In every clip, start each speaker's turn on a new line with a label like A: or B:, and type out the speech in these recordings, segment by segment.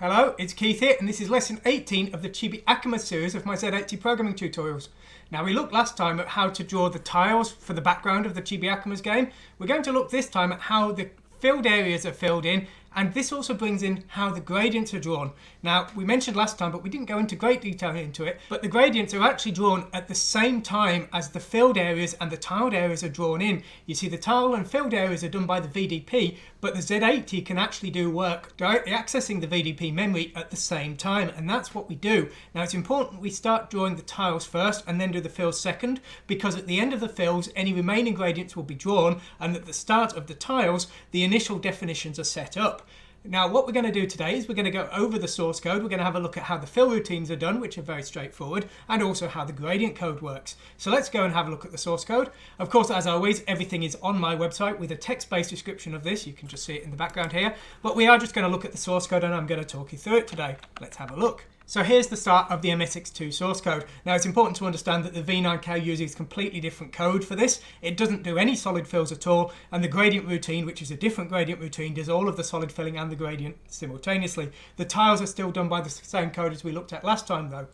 A: Hello, it's Keith here, and this is lesson 18 of the ChibiAkumas series of my Z80 programming tutorials. Now, we looked last time at how to draw the tiles for the background of the ChibiAkumas game. We're going to look this time at how the filled areas are filled in, and this also brings in how the gradients are drawn. Now, we mentioned last time, but we didn't go into great detail into it, but the gradients are actually drawn at the same time as the filled areas and the tiled areas are drawn in. You see, the tile and filled areas are done by the VDP, but the Z80 can actually do work directly accessing the VDP memory at the same time, and that's what we do. Now, it's important we start drawing the tiles first and then do the fills second, because at the end of the fills, any remaining gradients will be drawn, and at the start of the tiles, the initial definitions are set up. Now, what we're going to do today is we're going to go over the source code. We're going to have a look at how the fill routines are done, which are very straightforward, and also how the gradient code works. So let's go and have a look at the source code. Of course, as always, everything is on my website with a text-based description of this. You can just see it in the background here. But we are just going to look at the source code, and I'm going to talk you through it today. Let's have a look. So here's the start of the MSX2 source code. Now, it's important to understand that the V9K uses completely different code for this. It doesn't do any solid fills at all, and the gradient routine, which is a different gradient routine, does all of the solid filling and the gradient simultaneously. The tiles are still done by the same code as we looked at last time, though.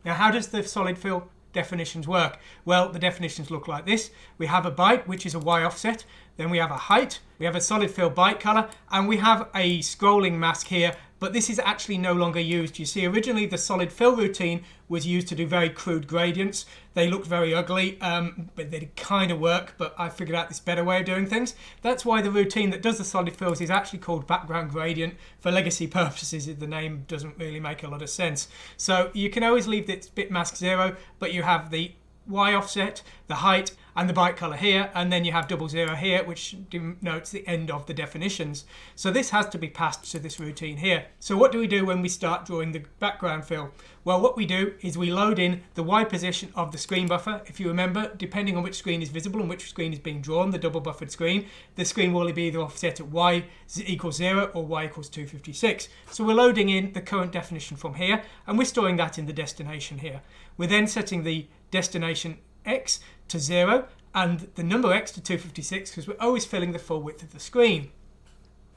A: Now, how does the solid fill definitions work? Well, the definitions look like this. We have a byte, which is a Y offset. Then we have a height, we have a solid fill byte color, and we have a scrolling mask here, but this is actually no longer used. You see, originally the solid fill routine was used to do very crude gradients. They looked very ugly, but they kind of work, but I figured out this better way of doing things. That's why the routine that does the solid fills is actually called background gradient. For legacy purposes, the name doesn't really make a lot of sense. So you can always leave this bit mask 0, but you have the Y offset, the height, and the byte color here, and then you have 00 here, which denotes the end of the definitions. So this has to be passed to this routine here. So what do we do when we start drawing the background fill? Well, what we do is we load in the Y position of the screen buffer. If you remember, depending on which screen is visible and which screen is being drawn, the double buffered screen, the screen will be either offset at Y equals 0 or Y equals 256. So we're loading in the current definition from here, and we're storing that in the destination here. We're then setting the destination X to 0 and the number X to 256 because we're always filling the full width of the screen.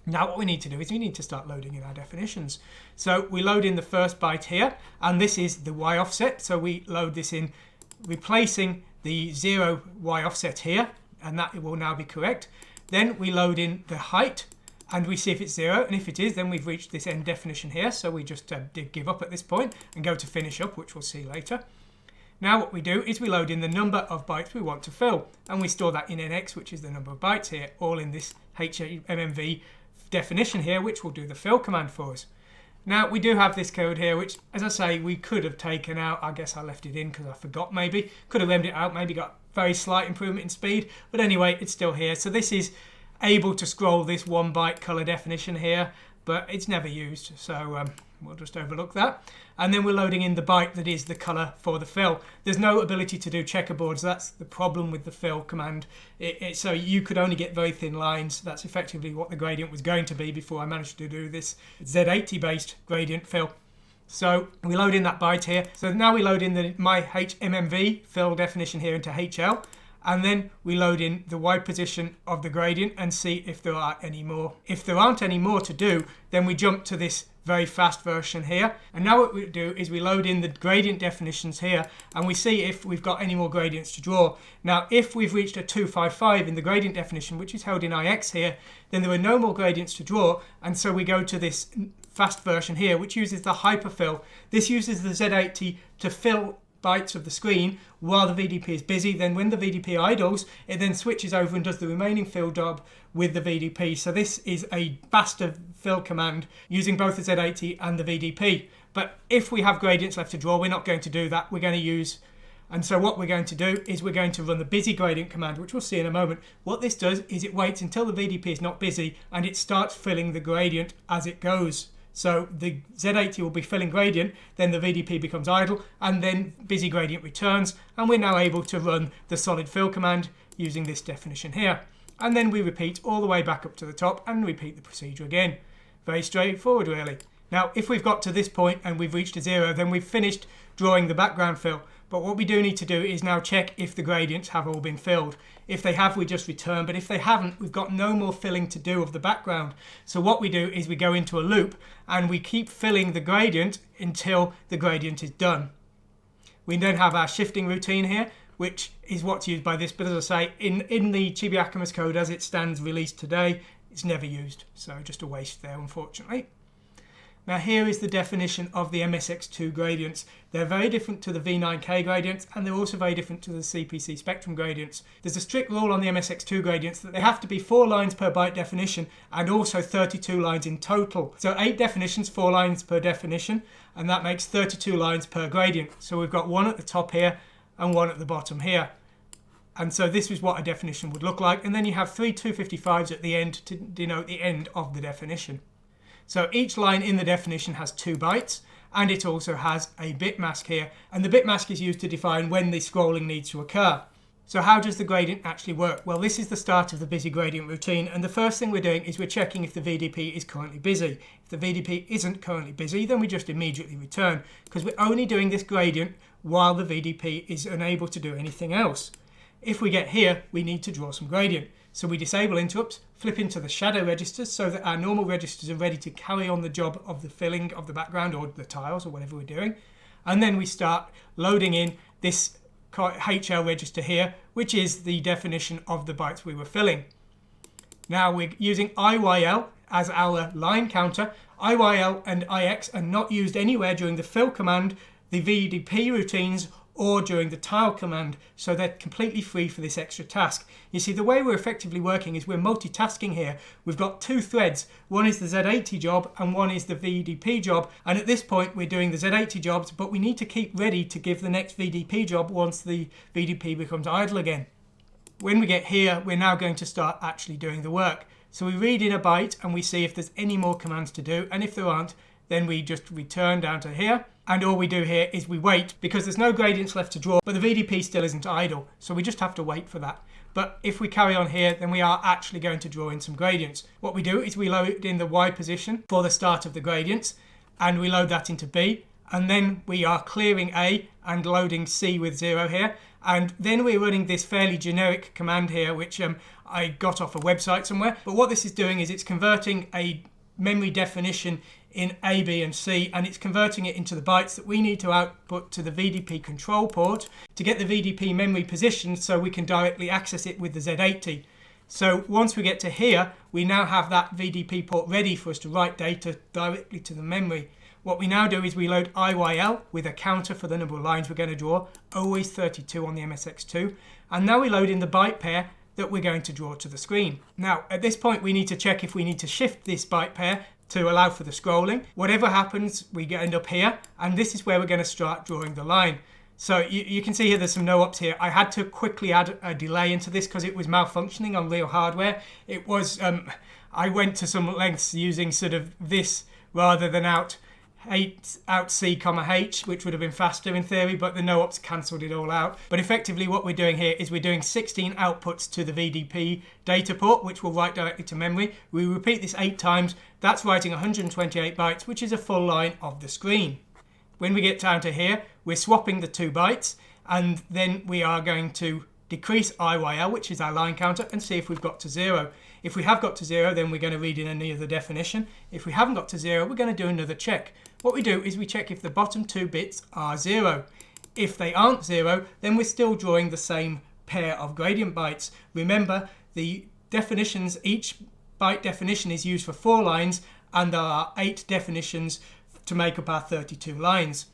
A: Now what we need to do is we need to start loading in our definitions. So we load in the first byte here, and this is the Y offset. So we load this in replacing the 0 Y offset here, and that will now be correct. Then we load in the height, and we see if it's 0, and if it is, then we've reached this end definition here. So we just give up at this point and go to finish up, which we'll see later. Now what we do is we load in the number of bytes we want to fill, and we store that in NX, which is the number of bytes here, all in this HMMV definition here, which will do the fill command for us. Now we do have this code here, which, as I say, we could have taken out. I guess I left it in because I forgot maybe. Could have remmed it out, maybe got very slight improvement in speed, but anyway, it's still here. So this is able to scroll this 1 byte color definition here, but it's never used, so we'll just overlook that. And then we're loading in the byte that is the color for the fill. There's no ability to do checkerboards. That's the problem with the fill command. So you could only get very thin lines. That's effectively what the gradient was going to be before I managed to do this Z80 based gradient fill. So we load in that byte here. So now we load in my HMMV fill definition here into HL. And then we load in the Y position of the gradient and see if there are any more. If there aren't any more to do, then we jump to this very fast version here. And now what we do is we load in the gradient definitions here, and we see if we've got any more gradients to draw. Now, if we've reached a 255 in the gradient definition, which is held in IX here, then there are no more gradients to draw. And so we go to this fast version here, which uses the hyperfill. This uses the Z80 to fill bytes of the screen while the VDP is busy. Then when the VDP idles, it then switches over and does the remaining fill job with the VDP. So this is a faster fill command using both the Z80 and the VDP. But if we have gradients left to draw, we're not going to do that. We're going to use, and so what we're going to do is we're going to run the busy gradient command, which we'll see in a moment. What this does is it waits until the VDP is not busy and it starts filling the gradient as it goes. So the Z80 will be filling gradient, then the VDP becomes idle, and then busy gradient returns, and we're now able to run the solid fill command using this definition here. And then we repeat all the way back up to the top and repeat the procedure again. Very straightforward, really. Now, if we've got to this point and we've reached a 0, then we've finished drawing the background fill. But what we do need to do is now check if the gradients have all been filled. If they have, we just return, but if they haven't, we've got no more filling to do of the background. So what we do is we go into a loop and we keep filling the gradient until the gradient is done. We then have our shifting routine here, which is what's used by this, but as I say, in the ChibiAkumas code as it stands released today, it's never used. So just a waste there, unfortunately. Now here is the definition of the MSX2 gradients. They're very different to the V9K gradients, and they're also very different to the CPC Spectrum gradients. There's a strict rule on the MSX2 gradients that they have to be 4 lines per byte definition and also 32 lines in total. So 8 definitions, 4 lines per definition, and that makes 32 lines per gradient. So we've got one at the top here and one at the bottom here. And so this is what a definition would look like. And then you have 3 255s at the end to denote the end of the definition. So each line in the definition has 2 bytes, and it also has a bit mask here, and the bit mask is used to define when the scrolling needs to occur. So how does the gradient actually work? Well, this is the start of the busy gradient routine, and the first thing we're doing is we're checking if the VDP is currently busy. If the VDP isn't currently busy, then we just immediately return, because we're only doing this gradient while the VDP is unable to do anything else. If we get here, we need to draw some gradient. So we disable interrupts, flip into the shadow registers so that our normal registers are ready to carry on the job of the filling of the background or the tiles or whatever we're doing. And then we start loading in this HL register here, which is the definition of the bytes we were filling. Now we're using IYL as our line counter. IYL and IX are not used anywhere during the fill command, the VDP routines, or during the tile command, so they're completely free for this extra task. You see, the way we're effectively working is we're multitasking here. We've got 2 threads. One is the Z80 job and one is the VDP job. And at this point, we're doing the Z80 jobs, but we need to keep ready to give the next VDP job once the VDP becomes idle again. When we get here, we're now going to start actually doing the work. So we read in a byte and we see if there's any more commands to do. And if there aren't, then we just return down to here. And all we do here is we wait, because there's no gradients left to draw, but the VDP still isn't idle. So we just have to wait for that. But if we carry on here, then we are actually going to draw in some gradients. What we do is we load in the Y position for the start of the gradients, and we load that into B. And then we are clearing A and loading C with 0 here. And then we're running this fairly generic command here, which I got off a website somewhere. But what this is doing is it's converting a memory definition in A, B and C, and it's converting it into the bytes that we need to output to the VDP control port to get the VDP memory positioned so we can directly access it with the Z80. So once we get to here, we now have that VDP port ready for us to write data directly to the memory. What we now do is we load IYL with a counter for the number of lines we're going to draw, always 32 on the MSX2, and now we load in the byte pair that we're going to draw to the screen. Now, at this point, we need to check if we need to shift this byte pair to allow for the scrolling. Whatever happens, we end up here, and this is where we're going to start drawing the line. So you can see here there's some no-ops here. I had to quickly add a delay into this because it was malfunctioning on real hardware. It was, I went to some lengths using sort of this rather than out C, H, which would have been faster in theory, but the no-ops cancelled it all out. But effectively what we're doing here is we're doing 16 outputs to the VDP data port, which will write directly to memory. We repeat this 8 times. That's writing 128 bytes, which is a full line of the screen. When we get down to here, we're swapping the 2 bytes, and then we are going to decrease IYL, which is our line counter, and see if we've got to 0. If we have got to 0, then we're going to read in another definition. If we haven't got to 0, we're going to do another check. What we do is we check if the bottom 2 bits are 0. If they aren't 0, then we're still drawing the same pair of gradient bytes. Remember, the definitions, each byte definition is used for 4 lines, and there are 8 definitions to make up our 32 lines.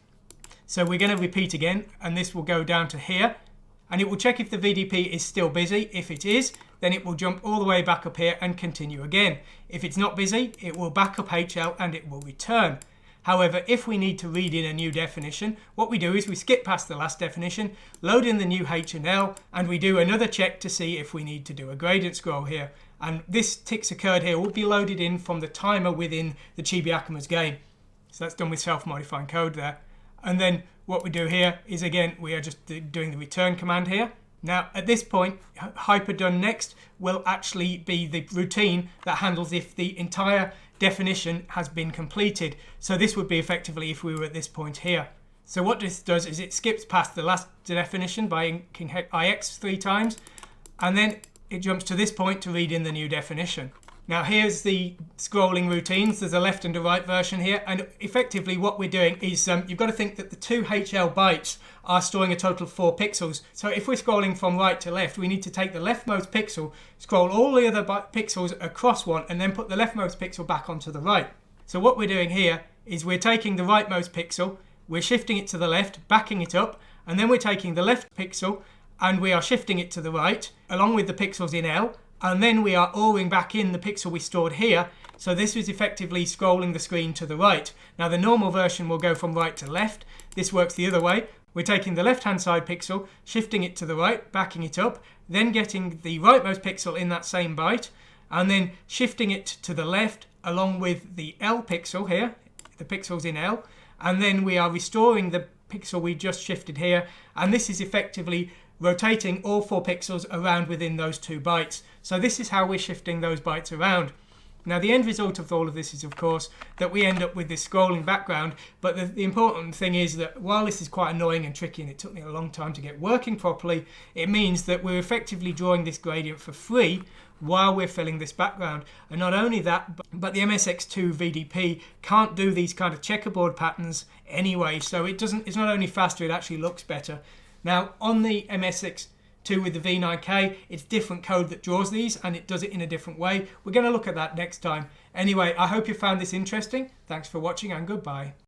A: So we're going to repeat again, and this will go down to here, and it will check if the VDP is still busy. If it is, then it will jump all the way back up here and continue again. If it's not busy, it will back up HL and it will return. However, if we need to read in a new definition, what we do is we skip past the last definition, load in the new H and L, and we do another check to see if we need to do a gradient scroll here. And this ticks occurred here will be loaded in from the timer within the ChibiAkumas game. So that's done with self-modifying code there. And then what we do here is, again, we are just doing the return command here. Now, at this point, hyper done next will actually be the routine that handles if the entire definition has been completed. So this would be effectively if we were at this point here. So what this does is it skips past the last definition by inking IX 3 times, and then it jumps to this point to read in the new definition. Now here's the scrolling routines. There's a left and a right version here, and effectively what we're doing is you've got to think that the 2 HL bytes are storing a total of 4 pixels. So if we're scrolling from right to left, we need to take the leftmost pixel, scroll all the other pixels across one, and then put the leftmost pixel back onto the right. So what we're doing here is we're taking the rightmost pixel, we're shifting it to the left, backing it up, and then we're taking the left pixel and we are shifting it to the right along with the pixels in L, and then we are ORing back in the pixel we stored here. So this is effectively scrolling the screen to the right. Now the normal version will go from right to left. This works the other way. We're taking the left hand side pixel, shifting it to the right, backing it up, then getting the rightmost pixel in that same byte, and then shifting it to the left along with the L pixel here, the pixels in L, and then we are restoring the pixel we just shifted here, and this is effectively rotating all 4 pixels around within those 2 bytes. So this is how we're shifting those bytes around. Now the end result of all of this is of course that we end up with this scrolling background, but the important thing is that while this is quite annoying and tricky and it took me a long time to get working properly, it means that we're effectively drawing this gradient for free while we're filling this background. And not only that, but the MSX2 VDP can't do these kind of checkerboard patterns anyway, so it's not only faster, it actually looks better. Now on the MSX2 with the V9K, it's different code that draws these and it does it in a different way. We're going to look at that next time. Anyway, I hope you found this interesting. Thanks for watching and goodbye.